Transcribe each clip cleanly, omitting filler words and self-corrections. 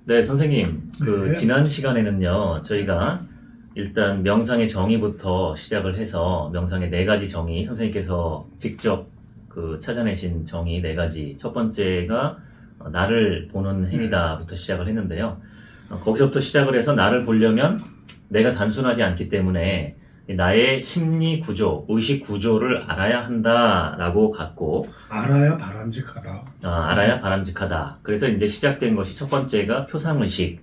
네, 선생님. 네. 지난 시간에는요, 저희가 일단 명상의 정의부터 시작을 해서 명상의 네 가지 정의, 선생님께서 직접 찾아내신 정의 네 가지. 첫 번째가 나를 보는 행위다부터 시작을 했는데요. 거기서부터 시작을 해서 나를 보려면 내가 단순하지 않기 때문에 나의 심리 구조, 의식 구조를 알아야 한다라고 갔고, 알아야 바람직하다. 알아야 바람직하다. 그래서 이제 시작된 것이 첫 번째가 표상의식.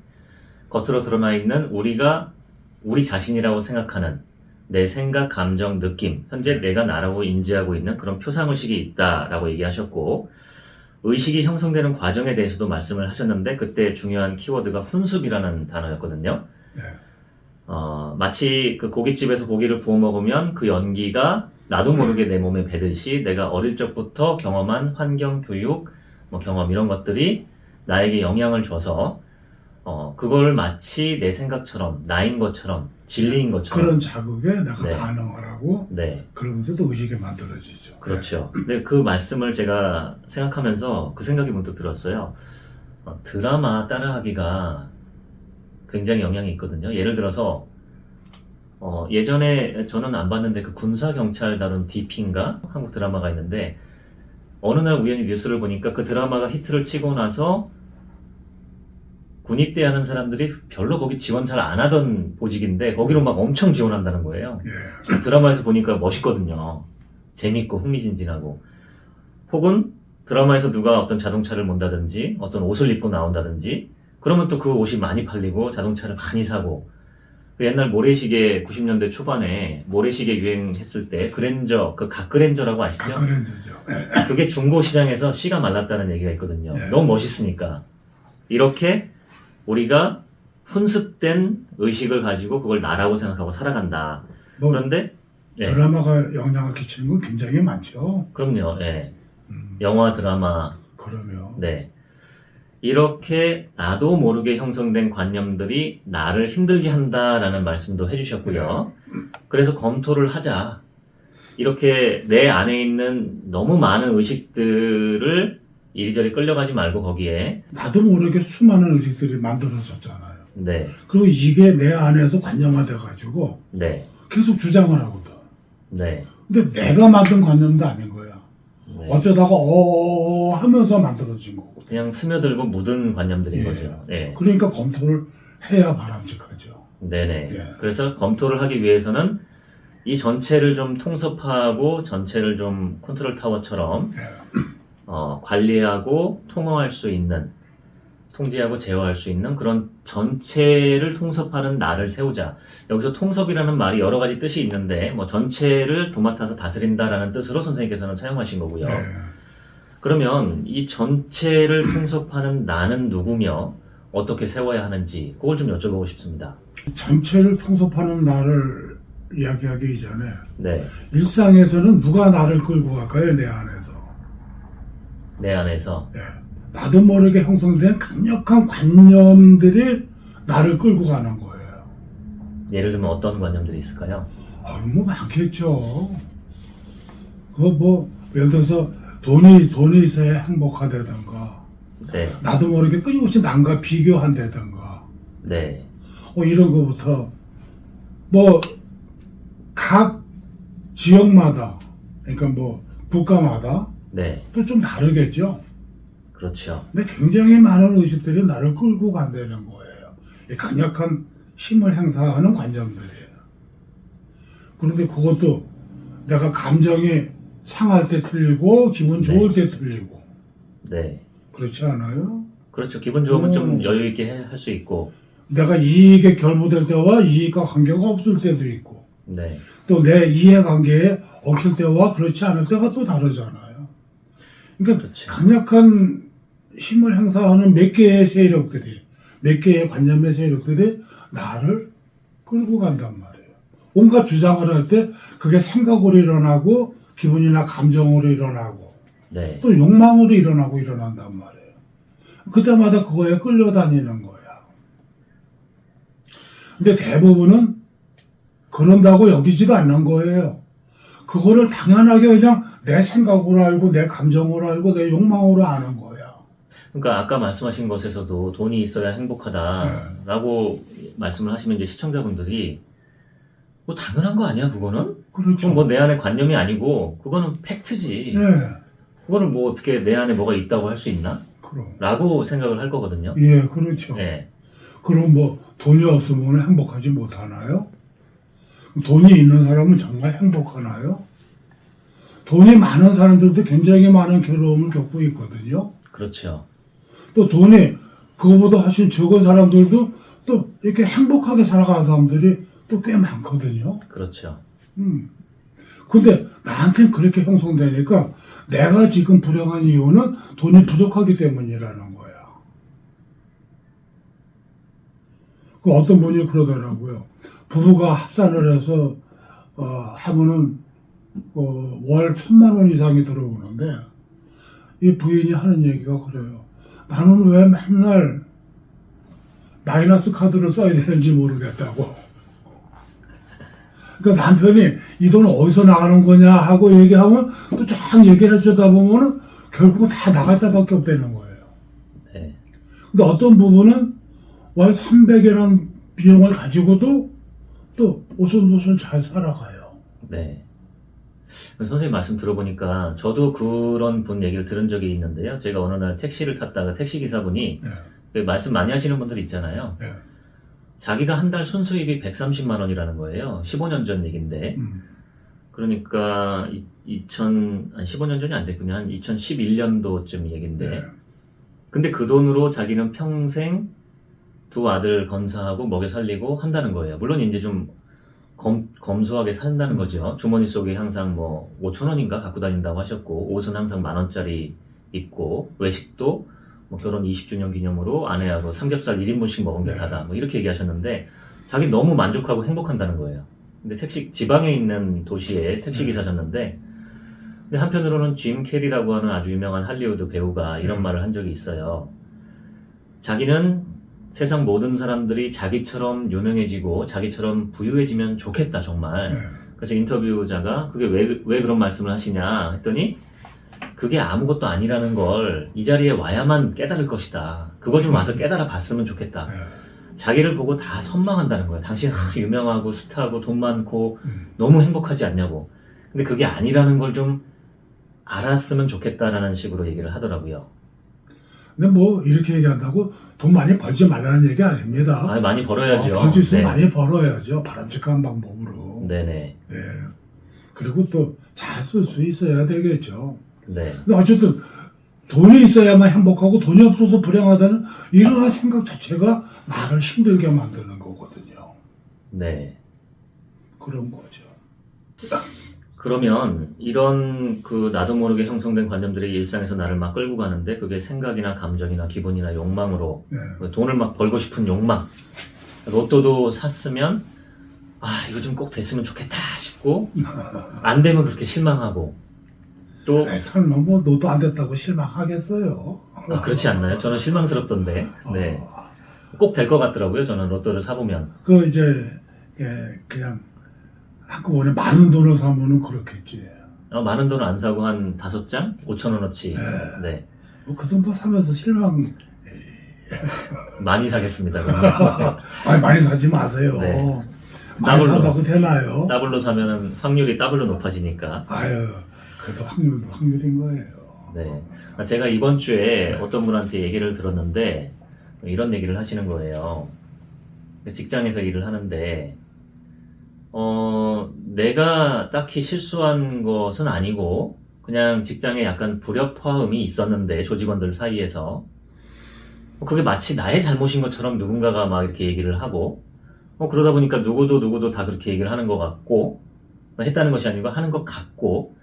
겉으로 드러나 있는 우리가 우리 자신이라고 생각하는 내 생각, 감정, 느낌, 현재 내가 나라고 인지하고 있는 그런 표상의식이 있다라고 얘기하셨고, 의식이 형성되는 과정에 대해서도 말씀을 하셨는데, 그때 중요한 키워드가 훈습이라는 단어였거든요. 네. 마치 그 고깃집에서 고기를 구워 먹으면 그 연기가 나도 모르게 내 몸에 배듯이 내가 어릴 적부터 경험한 환경, 교육, 경험 이런 것들이 나에게 영향을 줘서 그걸 마치 내 생각처럼, 나인 것처럼, 진리인 것처럼. 그런 자극에 내가 네. 반응을 하고 네, 그러면서 또 의식이 만들어지죠. 그렇죠. 근데 그 말씀을 제가 생각하면서 그 생각이 문득 들었어요. 드라마 따라하기가 굉장히 영향이 있거든요. 예를 들어서 예전에 저는 안 봤는데 그 군사경찰 다룬 DP인가? 한국 드라마가 있는데 어느 날 우연히 뉴스를 보니까 그 드라마가 히트를 치고 나서 군입대 하는 사람들이 별로 거기 지원 잘 안 하던 보직인데 거기로 막 엄청 지원한다는 거예요. 예. 드라마에서 보니까 멋있거든요. 재밌고 흥미진진하고. 혹은 드라마에서 누가 어떤 자동차를 몬다든지 어떤 옷을 입고 나온다든지 그러면 또 그 옷이 많이 팔리고 자동차를 많이 사고. 그 옛날 모래시계 90년대 초반에 모래시계 유행했을 때 그랜저, 그 각그랜저라고 아시죠? 각그랜저죠. 그게 중고 시장에서 씨가 말랐다는 얘기가 있거든요. 네. 너무 멋있으니까. 이렇게 우리가 훈습된 의식을 가지고 그걸 나라고 생각하고 살아간다. 뭐 그런데 네, 드라마가 영향을 끼치는 건 굉장히 많죠. 그럼요. 예. 음, 영화, 드라마, 그러면 네. 이렇게 나도 모르게 형성된 관념들이 나를 힘들게 한다라는 말씀도 해주셨고요. 그래서 검토를 하자. 이렇게 내 안에 있는 너무 많은 의식들을 이리저리 끌려가지 말고 거기에 나도 모르게 수많은 의식들이 만들어졌잖아요. 네, 그리고 이게 내 안에서 관념화돼가지고 네, 계속 주장을 하거든. 네, 근데 내가 만든 관념도 아닌 거야. 네. 어쩌다가 하면서 만들어진 거고. 그냥 스며들고 묻은 관념들인 예. 거죠. 예. 그러니까 검토를 해야 바람직하죠. 네네. 예. 그래서 검토를 하기 위해서는 이 전체를 좀 통섭하고 전체를 좀 컨트롤 타워처럼 예. 관리하고 통화할 수 있는, 통제하고 제어할 수 있는 그런 전체를 통섭하는 나를 세우자. 여기서 통섭이라는 말이 여러 가지 뜻이 있는데 전체를 도맡아서 다스린다라는 뜻으로 선생님께서는 사용하신 거고요. 예. 그러면 이 전체를 통섭하는 나는 누구며 어떻게 세워야 하는지 그걸 좀 여쭤보고 싶습니다. 전체를 통섭하는 나를 이야기하기 이전에 네, 일상에서는 누가 나를 끌고 갈까요? 내 안에서. 내 안에서. 예. 나도 모르게 형성된 강력한 관념들이 나를 끌고 가는 거예요. 예를 들면 어떤 관념들이 있을까요? 뭐 많겠죠. 예를 들어서 돈이 있어야 행복하다든가, 네, 나도 모르게 끊임없이 남과 비교한다든가, 네, 이런 거부터, 각 지역마다, 그러니까 국가마다 네, 또 좀 다르겠죠. 그렇죠. 근데 굉장히 많은 의식들이 나를 끌고 간다는 거예요. 이 강력한 힘을 행사하는 관념들이에요. 그런데 그것도 내가 감정이 상할 때 틀리고 기분 좋을 때 틀리고 네, 그렇지 않아요? 그렇죠. 기분 좋으면 좀 여유 있게 할 수 있고, 내가 이익에 결부될 때와 이익과 관계가 없을 때도 있고 네, 또 내 이해관계에 얽힐 때와 그렇지 않을 때가 또 다르잖아요. 그러니까 그렇죠. 강력한 힘을 행사하는 몇 개의 세력들이, 몇 개의 관념의 세력들이 나를 끌고 간단 말이에요. 온갖 주장을 할 때 그게 생각으로 일어나고 기분이나 감정으로 일어나고 네, 또 욕망으로 일어난단 말이에요. 그때마다 그거에 끌려다니는 거야. 근데 대부분은 그런다고 여기지도 않는 거예요. 그거를 당연하게 그냥 내 생각으로 알고 내 감정으로 알고 내 욕망으로 아는 거야. 그러니까 아까 말씀하신 것에서도 돈이 있어야 행복하다라고 말씀을 하시면 이제 시청자분들이 뭐 당연한 거 아니야 그거는? 그렇죠. 그건 뭐 내 안에 관념이 아니고 그거는 팩트지. 예, 그거를 뭐 어떻게 내 안에 뭐가 있다고 할 수 있나? 그럼. 라고 생각을 할 거거든요. 예, 그렇죠. 네. 그럼 뭐 돈이 없으면 행복하지 못하나요? 돈이 있는 사람은 정말 행복하나요? 돈이 많은 사람들도 굉장히 많은 괴로움을 겪고 있거든요. 그렇죠. 또 돈이 그거보다 훨씬 적은 사람들도 또 이렇게 행복하게 살아가는 사람들이 또 꽤 많거든요. 그렇죠. 근데 나한테는 그렇게 형성되니까 내가 지금 불행한 이유는 돈이 부족하기 때문이라는 거야. 그 어떤 분이 그러더라고요. 부부가 합산을 해서 하면은 월 1,000만 원 이상이 들어오는데 이 부인이 하는 얘기가 그래요. 나는 왜 맨날 마이너스 카드를 써야 되는지 모르겠다고. 그러니까 남편이 이 돈 어디서 나가는 거냐 하고 얘기하면 또 쫙 얘기를 해주다 보면은 결국은 다 나갈 수밖에 없다는 거예요. 네. 근데 어떤 부분은 월 300이라는 비용을 가지고도 또 오손도손 잘 살아가요. 네. 선생님 말씀 들어보니까 저도 그런 분 얘기를 들은 적이 있는데요. 제가 어느 날 택시를 탔다가 택시기사분이 네. 말씀 많이 하시는 분들 있잖아요. 네. 자기가 한 달 순수입이 130만 원이라는 거예요. 15년 전 얘기인데. 그러니까 15년 전이 안 됐군요. 한 2011년도쯤 얘기인데. 네. 근데 그 돈으로 자기는 평생 두 아들 건사하고 먹여 살리고 한다는 거예요. 물론 이제 좀 검소하게 산다는 거죠. 주머니 속에 항상 뭐 5천 원인가 갖고 다닌다고 하셨고, 옷은 항상 10,000원짜리 입고, 외식도 뭐 결혼 20주년 기념으로 아내하고 삼겹살 1인분씩 먹은 게 네. 다다. 뭐 이렇게 얘기하셨는데, 자기 너무 만족하고 행복한다는 거예요. 근데 지방에 있는 도시에 택시기사셨는데, 근데 한편으로는 짐 캐리라고 하는 아주 유명한 할리우드 배우가 이런 말을 한 적이 있어요. 자기는 세상 모든 사람들이 자기처럼 유명해지고 자기처럼 부유해지면 좋겠다 정말. 네. 그래서 인터뷰자가 그게 왜 그런 말씀을 하시냐 했더니 그게 아무것도 아니라는 걸 이 자리에 와야만 깨달을 것이다. 그거 좀 와서 깨달아 봤으면 좋겠다. 네. 자기를 보고 다 선망한다는 거예요. 당신 유명하고 스타하고 돈 많고 너무 행복하지 않냐고. 근데 그게 아니라는 걸 좀 알았으면 좋겠다라는 식으로 얘기를 하더라고요. 근데 뭐 이렇게 얘기한다고 돈 많이 벌지 말라는 얘기 아닙니다. 아, 많이 벌어야죠. 벌 수 있으면 네. 많이 벌어야죠. 바람직한 방법으로. 네네. 예. 그리고 또 잘 쓸 수 있어야 되겠죠. 네. 근데 어쨌든 돈이 있어야만 행복하고 돈이 없어서 불행하다는 이러한 생각 자체가 나를 힘들게 만드는 거거든요. 네. 그런 거죠. 그러면 이런 그 나도 모르게 형성된 관념들이 일상에서 나를 막 끌고 가는데 그게 생각이나 감정이나 기분이나 욕망으로 네. 돈을 막 벌고 싶은 욕망. 로또도 샀으면 아 이거 좀 꼭 됐으면 좋겠다 싶고 안 되면 그렇게 실망하고 또 에이, 설마 뭐 너도 안 됐다고 실망하겠어요. 아, 그렇지 않나요? 저는 실망스럽던데. 네. 어, 꼭 될 것 같더라고요. 저는 로또를 사보면. 그 이제 그냥 한꺼번에 많은 돈을 사면은 그렇겠지. 많은 돈을 안 사고 한 5장? 5,000원어치. 네. 뭐 그 정도 사면서 실망 많이 사겠습니다. 그러면. 아니, 많이 사지 마세요. 네. 많이 더블로. 산다고 되나요? 더블로 사면은 확률이 더블로 높아지니까. 아유, 그래도 확률인 거예요. 네. 제가 이번 주에 어떤 분한테 얘기를 들었는데 이런 얘기를 하시는 거예요. 직장에서 일을 하는데 내가 딱히 실수한 것은 아니고 그냥 직장에 약간 불협화음이 있었는데 조직원들 사이에서 그게 마치 나의 잘못인 것처럼 누군가가 막 이렇게 얘기를 하고 그러다 보니까 누구도 다 그렇게 얘기를 하는 것 같고 했다는 것이 아니고 하는 것 같고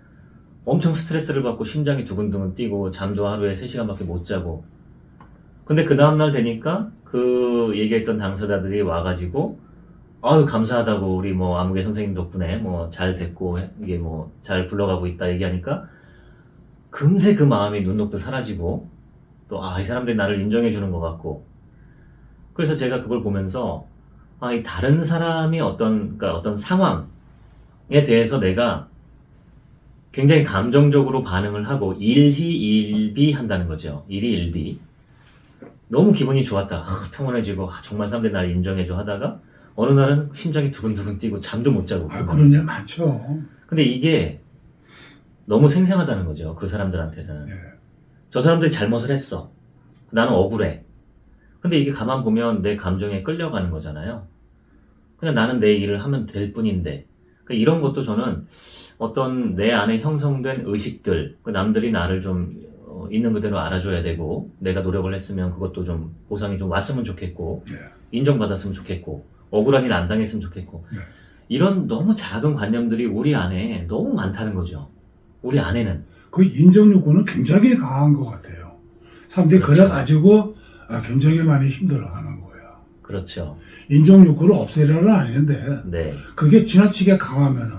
엄청 스트레스를 받고 심장이 두근두근 뛰고 잠도 하루에 3시간밖에 못 자고 근데 그 다음날 되니까 그 얘기했던 당사자들이 와가지고 아유 감사하다고 우리 뭐 아무개 선생님 덕분에 뭐 잘 됐고 이게 뭐 잘 굴러가고 있다 얘기하니까 금세 그 마음이 눈 녹듯 사라지고 또 이 사람들이 나를 인정해 주는 것 같고 그래서 제가 그걸 보면서 이 다른 사람이 그러니까 어떤 상황에 대해서 내가 굉장히 감정적으로 반응을 하고 일희일비 한다는 거죠. 일희일비. 너무 기분이 좋았다. 평온해지고 정말 사람들이 날 인정해줘 하다가 어느 날은 심장이 두근두근 뛰고 잠도 못 자고. 그런 일 많죠. 근데 이게 너무 생생하다는 거죠. 그 사람들한테는. 예. 저 사람들이 잘못을 했어. 나는 억울해. 근데 이게 가만 보면 내 감정에 끌려가는 거잖아요. 그냥 나는 내 일을 하면 될 뿐인데. 그러니까 이런 것도 저는 어떤 내 안에 형성된 의식들, 남들이 나를 좀 있는 그대로 알아줘야 되고, 내가 노력을 했으면 그것도 좀 보상이 좀 왔으면 좋겠고, 예. 인정받았으면 좋겠고, 억울한 일 안 당했으면 좋겠고, 예. 이런 너무 작은 관념들이 우리 안에 너무 많다는 거죠. 우리 안에는. 그 인정 욕구는 굉장히 강한 것 같아요. 사람들이 그렇죠. 그래가지고 굉장히 많이 힘들어하는 거야. 그렇죠. 인정 욕구를 없애려는 아닌데 네. 그게 지나치게 강하면은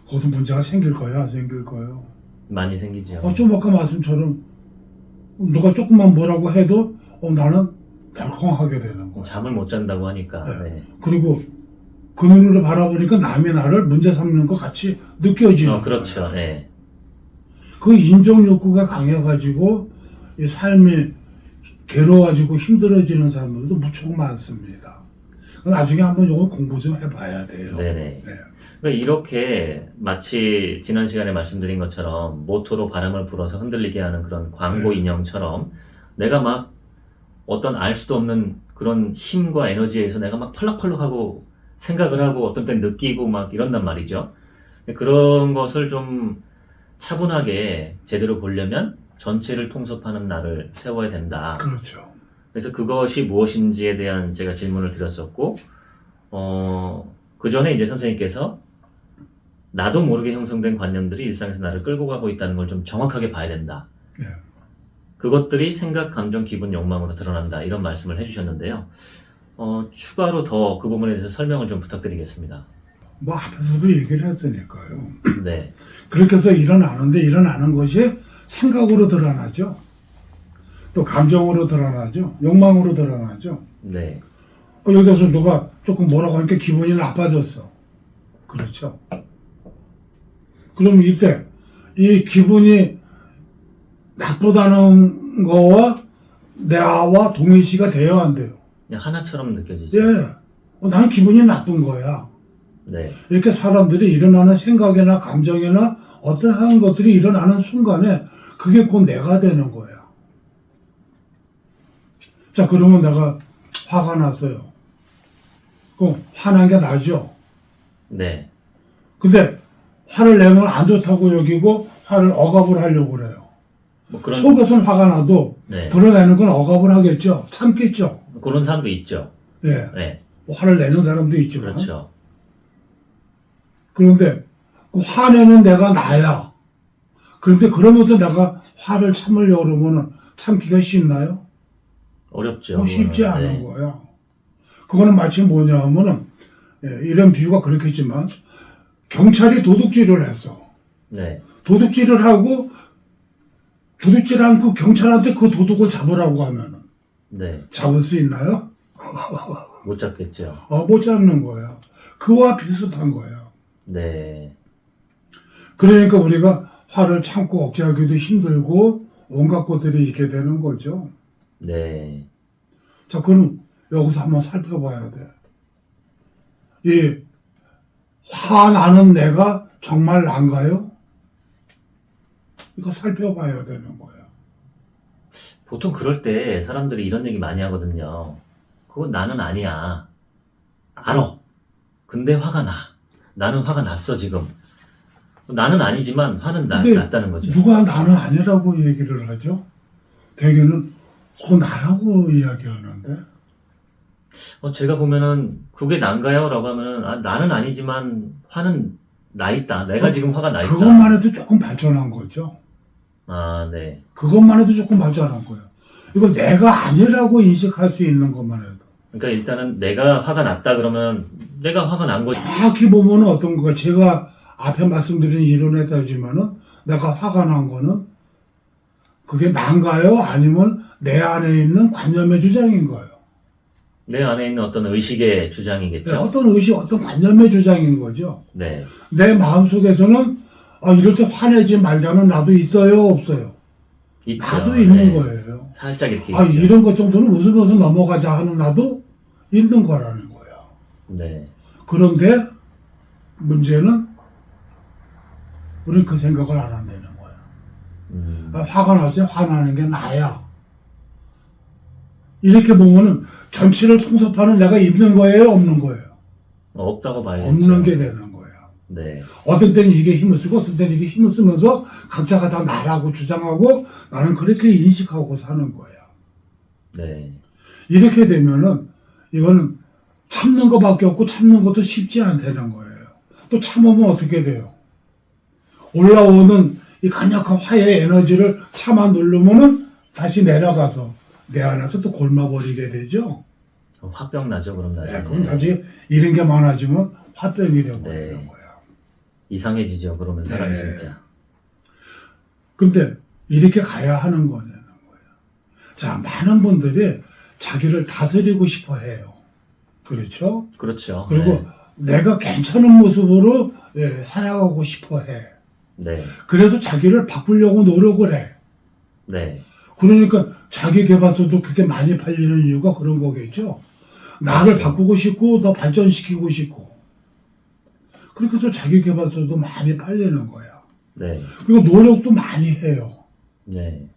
거기서 문제가 생길 거야, 안 생길 거예요. 많이 생기죠. 좀 아까 말씀처럼 누가 조금만 뭐라고 해도 나는 덜컹하게 되는 거야. 잠을 못 잔다고 하니까. 네. 네. 그리고 그 눈으로 바라보니까 남이 나를 문제 삼는 것 같이 느껴지는 그렇죠. 거야. 네. 그 인정 욕구가 강해가지고 이 삶이 괴로워지고 힘들어지는 사람들도 무척 많습니다. 나중에 한번 이걸 공부 좀 해봐야 돼요. 네네. 네. 그러니까 이렇게 마치 지난 시간에 말씀드린 것처럼 모토로 바람을 불어서 흔들리게 하는 그런 광고 네. 인형처럼 내가 막 어떤 알 수도 없는 그런 힘과 에너지에 의해서 내가 막 펄럭펄럭하고 생각을 하고 어떤 때는 느끼고 막 이런단 말이죠. 그런 것을 좀 차분하게 제대로 보려면 전체를 통섭하는 나를 세워야 된다. 그렇죠. 그래서 그것이 무엇인지에 대한 제가 질문을 드렸었고, 그 전에 이제 선생님께서 나도 모르게 형성된 관념들이 일상에서 나를 끌고 가고 있다는 걸 좀 정확하게 봐야 된다. 네. 그것들이 생각, 감정, 기분, 욕망으로 드러난다. 이런 말씀을 해주셨는데요. 추가로 더 그 부분에 대해서 설명을 좀 부탁드리겠습니다. 뭐 앞에서도 얘기를 했으니까요. 네. 그렇게 해서 일어나는데 일어나는 것이 생각으로 드러나죠. 또 감정으로 드러나죠. 욕망으로 드러나죠. 네. 예를 들어서 누가 조금 뭐라고 하니까 기분이 나빠졌어. 그렇죠. 그럼 이때 이 기분이 나쁘다는 거와 나와 동일시가 돼야 안 돼요. 그냥 하나처럼 느껴지죠. 예. 난 기분이 나쁜 거야. 네. 이렇게 사람들이 일어나는 생각이나 감정이나 어떠한 것들이 일어나는 순간에 그게 곧 내가 되는 거야. 자, 그러면 내가 화가 났어요. 그럼 화난 게 나죠. 네. 근데 화를 내면 안 좋다고 여기고 화를 억압을 하려고 그래요. 뭐 그런, 속에서는 화가 나도 네. 드러내는 건 억압을 하겠죠. 참겠죠. 그런 사람도 있죠. 예. 네. 화를 내는 사람도 있지만. 그렇죠. 그런데 그 화내는 내가 나야. 그런데 그러면서 내가 화를 참으려고 그러면 참기가 쉽나요? 어렵죠. 쉽지 그거는. 않은 네. 거야. 그거는 마치 뭐냐 하면은, 이런 비유가 그렇겠지만, 경찰이 도둑질을 했어. 네. 도둑질을 하고, 도둑질 않고 경찰한테 그 도둑을 잡으라고 하면은, 네. 잡을 수 있나요? 못 잡겠죠. 못 잡는 거야. 그와 비슷한 거야. 네. 그러니까 우리가 화를 참고 억제하기도 힘들고, 온갖 것들이 있게 되는 거죠. 네. 자, 그럼 여기서 한번 살펴봐야 돼. 이 화나는 내가 정말 난가요? 이거 살펴봐야 되는 거예요. 보통 그럴 때 사람들이 이런 얘기 많이 하거든요. 그건 나는 아니야. 알아. 근데 화가 나. 나는 화가 났어, 지금. 나는 아니지만 화는 근데 났다는 거죠. 누가 나는 아니라고 얘기를 하죠? 대개는 나라고 이야기하는데. 제가 보면은 그게 난가요? 라고 하면은 나는 아니지만 화는 나 있다. 내가 지금 화가 나 있다. 그것만 해도 조금 발전한 거죠. 아, 네. 그것만 해도 조금 발전한 거예요. 이거 내가 아니라고 인식할 수 있는 것만 해도. 그러니까 일단은 내가 화가 났다 그러면 내가 화가 난 거지. 정확히 보면 어떤 거가 제가 앞에 말씀드린 이론에 따지면은 내가 화가 난 거는 그게 난가요? 아니면 내 안에 있는 관념의 주장인 거예요. 내 안에 있는 어떤 의식의 주장이겠죠. 어떤 의식, 어떤 관념의 주장인 거죠. 네. 내 마음속에서는 이럴 때 화내지 말자는 나도 있어요, 없어요? 있죠. 나도 있는 네. 거예요. 살짝 이렇게 아, 있죠. 이런 것 정도는 웃으면서 넘어가자 하는 나도 있는 거라는 거야. 네. 그런데 문제는 우리는 그 생각을 안 한다는 거야. 아, 화가 나서 화나는 게 나야. 이렇게 보면은 전체를 통섭하는 내가 있는 거예요, 없는 거예요? 없다고 봐야죠. 없는 게 되는 거야. 네. 어떤 때는 이게 힘을 쓰고 어떤 때는 이게 힘을 쓰면서 각자가 다 나라고 주장하고 나는 그렇게 인식하고 사는 거야. 네. 이렇게 되면은 이거는 참는 것밖에 없고 참는 것도 쉽지 않다는 거예요. 또 참으면 어떻게 돼요? 올라오는 이 강력한 화의 에너지를 참아 누르면은 다시 내려가서 내 안에서 또 골마버리게 되죠. 화병 나죠, 그럼 나중에. 그럼 나중에 이런 게 많아지면 화병이 되어버리는 네. 거야. 이상해지죠, 그러면 사람이 네. 진짜. 근데 이렇게 가야 하는 거냐는 거예요. 자, 많은 분들이 자기를 다스리고 싶어 해요. 그렇죠? 그렇죠. 그리고 내가 괜찮은 모습으로 살아가고 싶어 해. 네. 그래서 자기를 바꾸려고 노력을 해. 네. 그러니까 자기 개발서도 그렇게 많이 팔리는 이유가 그런 거겠죠. 나를 그렇죠. 바꾸고 싶고 더 발전시키고 싶고. 그렇게 해서 자기 개발서도 많이 팔리는 거야. 네. 그리고 노력도 많이 해요. 네.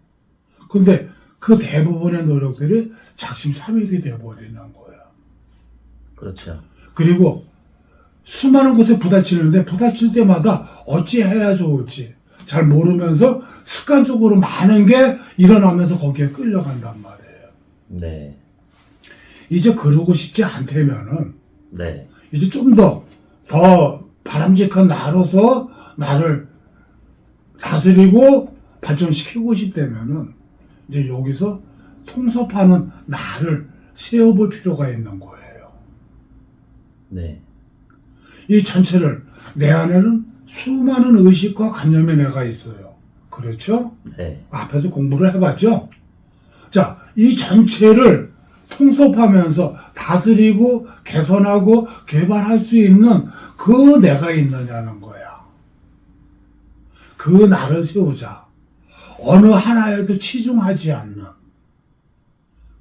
근데 그 대부분의 노력들이 작심삼일이 돼버리는 거야. 그렇죠. 그리고 수많은 곳에 부딪히는데 부딪힐 때마다 어찌 해야 좋을지 잘 모르면서 습관적으로 많은 게 일어나면서 거기에 끌려간단 말이에요. 네. 이제 그러고 싶지 않다면은 네. 이제 좀 더 바람직한 나로서 나를 다스리고 발전시키고 싶다면은 이제 여기서 통섭하는 나를 세워볼 필요가 있는 거예요. 네. 이 전체를 내 안에는 수많은 의식과 관념의 내가 있어요. 그렇죠? 네. 앞에서 공부를 해봤죠? 자, 이 전체를 통섭하면서 다스리고 개선하고 개발할 수 있는 그 내가 있느냐는 거야. 그 나를 세우자. 어느 하나에도 치중하지 않는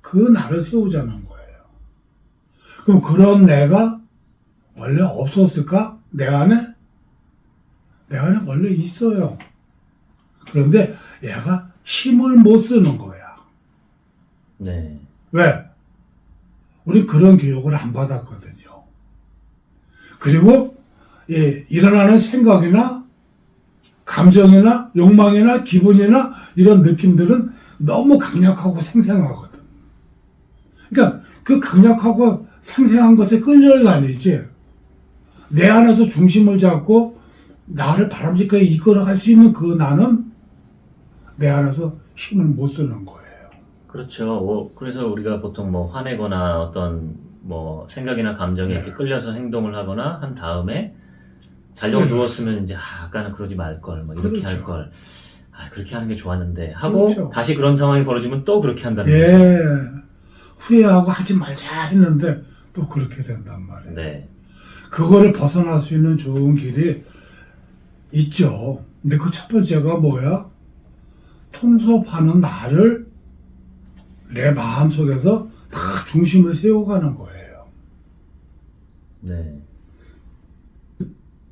그 나를 세우자는 거예요. 그럼 그런 내가 원래 없었을까? 내 안에? 내 안에 원래 있어요. 그런데 얘가 힘을 못 쓰는 거야. 네. 왜? 우리 그런 교육을 안 받았거든요. 그리고 일어나는 생각이나 감정이나 욕망이나 기분이나 이런 느낌들은 너무 강력하고 생생하거든. 그러니까 그 강력하고 생생한 것에 끌려다니지 내 안에서 중심을 잡고 나를 바람직하게 이끌어갈 수 있는 그 나는 내 안에서 힘을 못 쓰는 거예요. 그렇죠. 그래서 우리가 보통 뭐 화내거나 어떤 뭐 생각이나 감정에 이렇게 끌려서 행동을 하거나 한 다음에 자려고 그렇죠. 누웠으면 이제 아까는 그러지 말걸 뭐 이렇게 그렇죠. 할걸 그렇게 하는 게 좋았는데 하고 그렇죠. 다시 그런 상황이 벌어지면 또 그렇게 한다는 거죠. 예. 후회하고 하지 말자 했는데 또 그렇게 된단 말이에요. 네. 그거를 벗어날 수 있는 좋은 길이 있죠. 근데 그 첫 번째가 뭐야? 통섭하는 나를 내 마음속에서 다 중심을 세워가는 거예요. 네.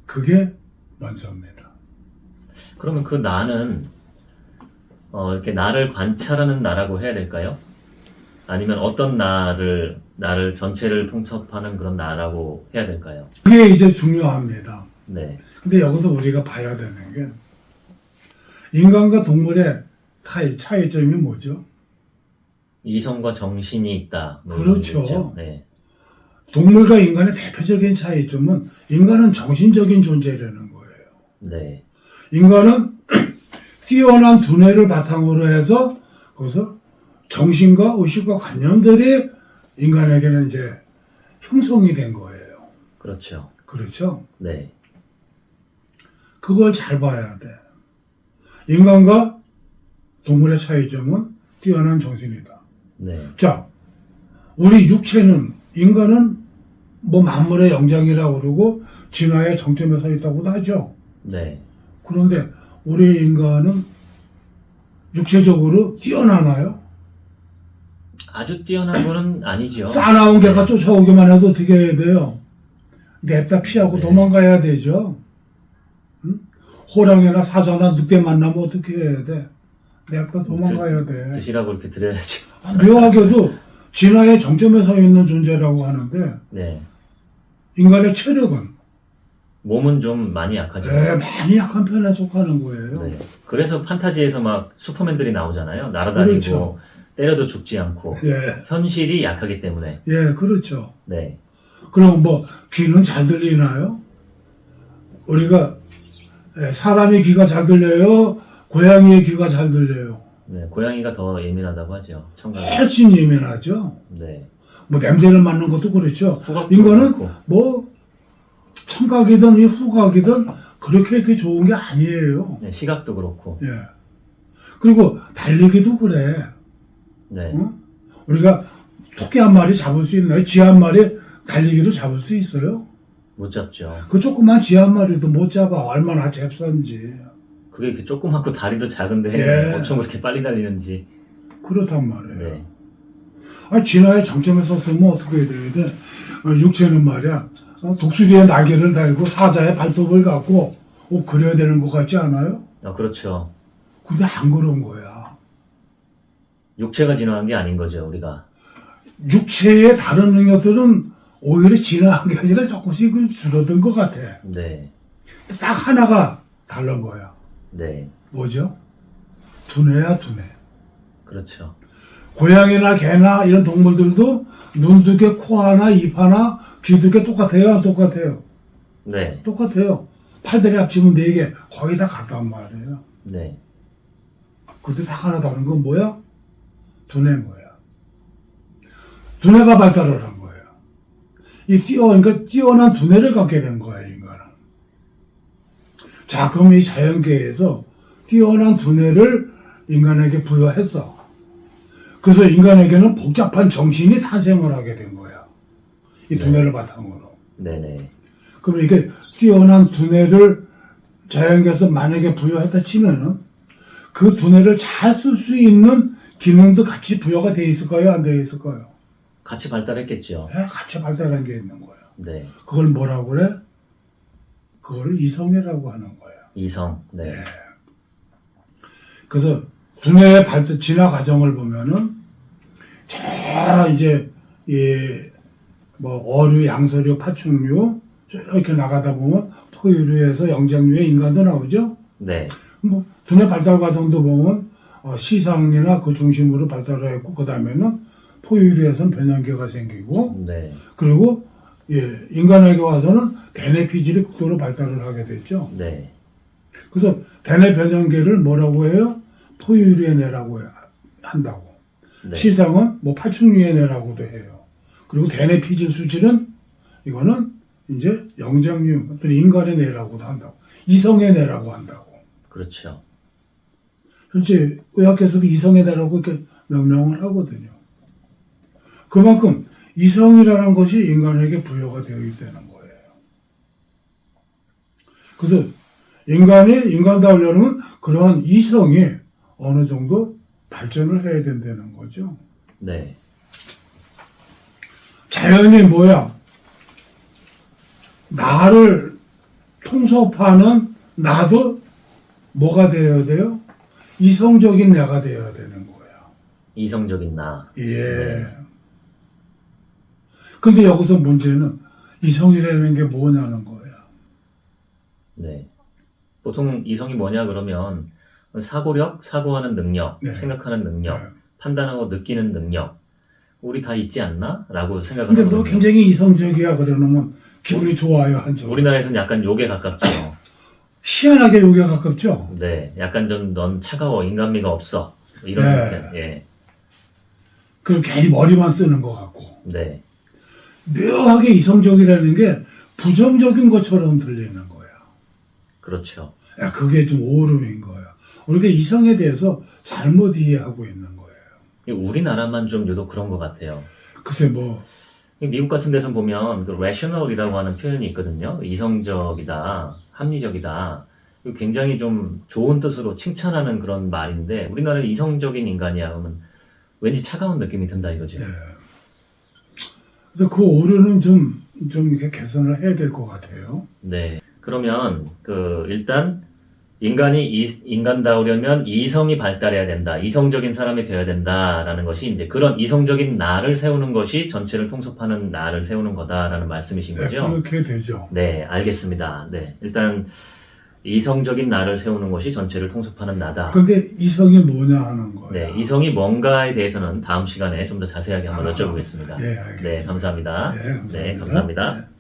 그게 먼저입니다. 그러면 그 나는 이렇게 나를 관찰하는 나라고 해야 될까요? 아니면 어떤 나를 전체를 통첩하는 그런 나라고 해야 될까요? 그게 이제 중요합니다. 네. 근데 여기서 우리가 봐야 되는 게 인간과 동물의 차이점이 뭐죠? 이성과 정신이 있다. 뭐 이런 그렇죠. 거겠죠? 네. 동물과 인간의 대표적인 차이점은 인간은 정신적인 존재라는 거예요. 네. 인간은 뛰어난 두뇌를 바탕으로 해서 거기서 정신과 의식과 관념들이 인간에게는 이제 형성이 된 거예요. 그렇죠. 그렇죠? 네. 그걸 잘 봐야 돼. 인간과 동물의 차이점은 뛰어난 정신이다. 네. 자, 우리 육체는 인간은 뭐 만물의 영장이라고 그러고 진화의 정점에 서 있다고도 하죠. 네. 그런데 우리 인간은 육체적으로 뛰어나나요? 아주 뛰어난 거는 아니죠. 싸나운 개가 쫓아오기만 해도 어떻게 해야 돼요? 냈다 피하고 네. 도망가야 되죠. 응? 호랑이나 사자나 늑대 만나면 어떻게 해야 돼? 냈다 도망가야 돼. 드시라고 이렇게 드려야죠. 묘하게도 진화의 정점에 서 있는 존재라고 하는데 네. 인간의 체력은 몸은 좀 많이 약하죠. 많이 약한 편에 속하는 거예요. 네. 그래서 판타지에서 막 슈퍼맨들이 나오잖아요. 날아다니고 그렇죠. 때려도 죽지 않고 예, 현실이 약하기 때문에. 예, 그렇죠. 네. 그럼 뭐 귀는 잘 들리나요? 우리가 사람의 귀가 잘 들려요? 고양이의 귀가 잘 들려요? 네. 고양이가 더 예민하다고 하죠. 청각이. 훨씬 예민하죠. 네. 뭐 냄새를 맡는 것도 그렇죠. 후각도 인간은 그렇고. 뭐 청각이든 이 후각이든 그렇게 좋은 게 아니에요. 네. 시각도 그렇고. 예. 그리고 달리기도 그래. 네. 어? 우리가 토끼 한 마리 잡을 수 있나요? 쥐 한 마리 달리기로 잡을 수 있어요? 못 잡죠. 그 조그만 쥐 한 마리도 못 잡아. 얼마나 잽싼지. 그게 이렇게 조그맣고 다리도 작은데 예. 어쩜 그렇게 빨리 달리는지. 그렇단 말이에요. 네. 아, 진화의 정점에 섰으면 어떻게 해야 돼? 육체는 말이야. 독수리의 날개를 달고 사자의 발톱을 갖고 그래야 되는 것 같지 않아요? 그렇죠. 근데 안 그런 거야. 육체가 진화한 게 아닌 거죠, 우리가. 육체의 다른 능력들은 오히려 진화한 게 아니라 조금씩 줄어든 것 같아. 네. 딱 하나가 다른 거야. 네. 뭐죠? 두뇌야, 두뇌. 그렇죠. 고양이나 개나 이런 동물들도 눈 두 개, 코 하나, 입 하나, 귀 두 개 똑같아요? 안 똑같아요? 네. 똑같아요. 팔다리 합치면 네 개, 거의 다 같단 말이에요. 네. 그런데 딱 하나 다른 건 뭐야? 두뇌인 거야. 두뇌가 발달을 한 거예요. 그러니까 뛰어난 두뇌를 갖게 된 거야, 인간은. 자, 그럼 이 자연계에서 뛰어난 두뇌를 인간에게 부여했어. 그래서 인간에게는 복잡한 정신이 탄생을 하게 된 거야. 이 두뇌를 바탕으로. 네네. 그럼 이게 뛰어난 두뇌를 자연계에서 만약에 부여했다 치면은 그 두뇌를 잘 쓸 수 있는 기능도 같이 부여가 돼 있을까요? 안 돼 있을까요? 같이 발달했겠죠. 같이 발달한 게 있는 거예요. 네. 그걸 뭐라고 그래? 그걸 이성이라고 하는 거예요. 이성. 네. 그래서 두뇌의 발달 진화 과정을 보면은 자 이제 뭐 어류, 양서류, 파충류 이렇게 나가다 보면 포유류에서 영장류에 인간도 나오죠. 네. 뭐 두뇌 발달 과정도 보면 시상이나 그 중심으로 발달을 했고 그 다음에는 포유류에서는 변형계가 생기고 네. 그리고 인간에게 와서는 대뇌 피질이 극도로 발달을 하게 됐죠. 네. 그래서 대뇌 변형계를 뭐라고 해요? 포유류의 뇌라고 한다고. 네. 시상은 뭐 파충류의 뇌라고도 해요. 그리고 대뇌 피질 수질은 이거는 이제 영장류 어떤 인간의 뇌라고도 한다고. 이성의 뇌라고 한다고. 그렇죠. 실제 의학에서도 이성의 뇌라고 이렇게 명명을 하거든요. 그만큼 이성이라는 것이 인간에게 부여가 되어 있다는 거예요. 그래서 인간이 인간다우려면 그러한 이성이 어느 정도 발전을 해야 된다는 거죠. 네. 자연이 뭐야? 나를 통섭하는 나도 뭐가 되어야 돼요? 이성적인 내가 되어야 되는 거야. 이성적인 나. 예. 네. 근데 여기서 문제는 이성이라는 게 뭐냐는 거야. 네. 보통 이성이 뭐냐 그러면 사고력, 사고하는 능력, 네. 생각하는 능력, 네. 판단하고 느끼는 능력. 우리 다 있지 않나? 라고 생각을 근데 너 하거든요. 굉장히 이성적이야 그러면 기분이 좋아요 한쪽. 우리나라에서는 약간 욕에 가깝죠. 희한하게 여기가 가깝죠. 네. 약간 좀 넌 차가워, 인간미가 없어. 이런 네. 느낌. 예. 그리고 괜히 머리만 쓰는 것 같고. 네. 묘하게 이성적이라는 게 부정적인 것처럼 들리는 거야. 그렇죠. 야, 그게 좀 오름인 거야. 우리가 이성에 대해서 잘못 이해하고 있는 거예요. 우리나라만 좀 유독 그런 것 같아요. 글쎄 뭐 미국 같은 데서 보면 그 rational이라고 하는 표현이 있거든요. 이성적이다, 합리적이다. 굉장히 좀 좋은 뜻으로 칭찬하는 그런 말인데 우리나라는 이성적인 인간이야 하면 왠지 차가운 느낌이 든다 이거죠. 예. 그래서 그 오류는 좀 이렇게 개선을 해야 될 것 같아요. 네. 그러면 일단 인간이 인간다우려면 이성이 발달해야 된다. 이성적인 사람이 되어야 된다라는 것이 이제 그런 이성적인 나를 세우는 것이 전체를 통섭하는 나를 세우는 거다라는 말씀이신 네, 거죠? 그렇게 되죠. 네, 알겠습니다. 네. 일단 이성적인 나를 세우는 것이 전체를 통섭하는 나다. 근데 이성이 뭐냐 하는 거예요. 네, 이성이 뭔가에 대해서는 다음 시간에 좀 더 자세하게 한번 여쭤보겠습니다. 예, 알겠습니다. 네, 감사합니다. 네, 감사합니다. 네, 감사합니다. 네.